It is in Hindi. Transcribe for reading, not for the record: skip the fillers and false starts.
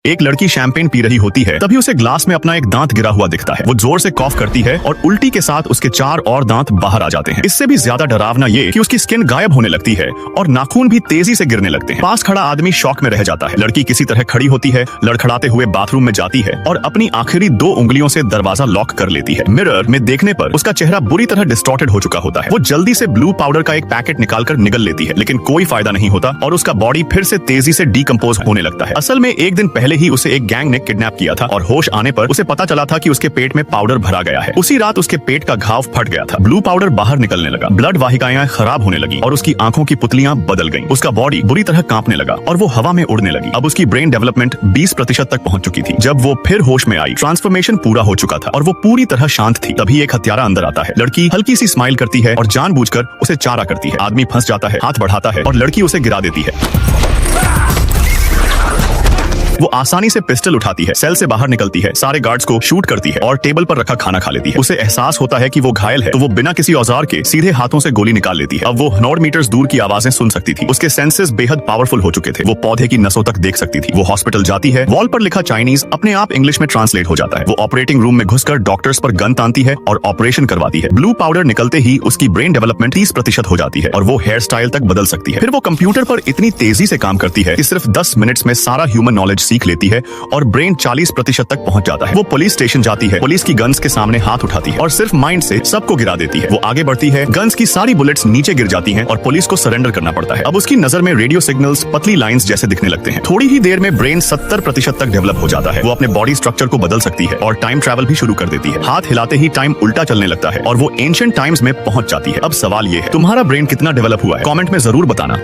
एक लड़की शैंपेन पी रही होती है, तभी उसे ग्लास में अपना एक दांत गिरा हुआ दिखता है। वो जोर से कॉफ करती है और उल्टी के साथ उसके 4 और दांत बाहर आ जाते हैं। इससे भी ज्यादा डरावना ये कि उसकी स्किन गायब होने लगती है और नाखून भी तेजी से गिरने लगते हैं। पास खड़ा आदमी शॉक में रह जाता है। लड़की किसी तरह खड़ी होती है, लड़खड़ाते हुए बाथरूम में जाती है और अपनी आखिरी 2 उंगलियों से दरवाजा लॉक कर लेती है। मिरर में देखने पर उसका चेहरा बुरी तरह डिस्टॉर्टेड हो चुका होता है। वो जल्दी से ब्लू पाउडर का एक पैकेट निकालकर निगल लेती है, लेकिन कोई फायदा नहीं होता और उसका बॉडी फिर से तेजी से डीकंपोज होने लगता है। असल में एक दिन पहले ही उसे एक गैंग ने किडनैप किया था और होश आने पर उसे पता चला था कि उसके पेट में पाउडर भरा गया है। उसी रात उसके पेट का घाव फट गया था। ब्लू पाउडर बाहर निकलने लगा, ब्लड वाहिकाएं खराब होने लगी और उसकी आंखों की पुतलियां बदल गईं। उसका बॉडी बुरी तरह कांपने लगा और वो हवा में उड़ने लगी। अब उसकी ब्रेन डेवलपमेंट 20% तक पहुंच चुकी थी। जब वो फिर होश में आई, ट्रांसफॉर्मेशन पूरा हो चुका था और वो पूरी तरह शांत थी। तभी एक हत्यारा अंदर आता है। लड़की हल्की सी स्माइल करती है और जानबूझकर उसे चारा करती है। आदमी फंस जाता है, हाथ बढ़ाता है और लड़की उसे गिरा देती है। वो आसानी से पिस्टल उठाती है, सेल से बाहर निकलती है, सारे गार्ड्स को शूट करती है और टेबल पर रखा खाना खा लेती है। उसे एहसास होता है कि वो घायल है, तो वो बिना किसी औजार के सीधे हाथों से गोली निकाल लेती है। अब वो 100 मीटर्स दूर की आवाजें सुन सकती थी। उसके सेंसेस बेहद पावरफुल हो चुके थे। वो पौधे की नसों तक देख सकती थी। वो हॉस्पिटल जाती है, वॉल पर लिखा चाइनीज अपने आप इंग्लिश में ट्रांसलेट हो जाता है। वो ऑपरेटिंग रूम में घुसकर डॉक्टर्स पर गन तानती है और ऑपरेशन करवाती है। ब्लू पाउडर निकलते ही उसकी ब्रेन डेवलपमेंट 30% हो जाती है और वो हेयर स्टाइल तक बदल सकती है। फिर वो कंप्यूटर पर इतनी तेजी से काम करती है कि सिर्फ 10 मिनट्स में सारा ह्यूमन नॉलेज सीख लेती है और ब्रेन 40% तक पहुंच जाता है। वो पुलिस स्टेशन जाती है, पुलिस की गन्स के सामने हाथ उठाती है और सिर्फ माइंड से सबको गिरा देती है। वो आगे बढ़ती है, गन्स की सारी बुलेट्स नीचे गिर जाती हैं और पुलिस को सरेंडर करना पड़ता है। अब उसकी नजर में रेडियो सिग्नल्स पतली लाइंस जैसे दिखने लगते हैं। थोड़ी ही देर में ब्रेन 70% तक डेवलप हो जाता है। वो अपने बॉडी स्ट्रक्चर को बदल सकती है और टाइम ट्रैवल भी शुरू कर देती है। हाथ हिलाते ही टाइम उल्टा चलने लगता है और वो एंशिएंट टाइम्स में पहुंच जाती है। अब सवाल ये है, तुम्हारा ब्रेन कितना डेवलप हुआ है? कमेंट में जरूर बताना।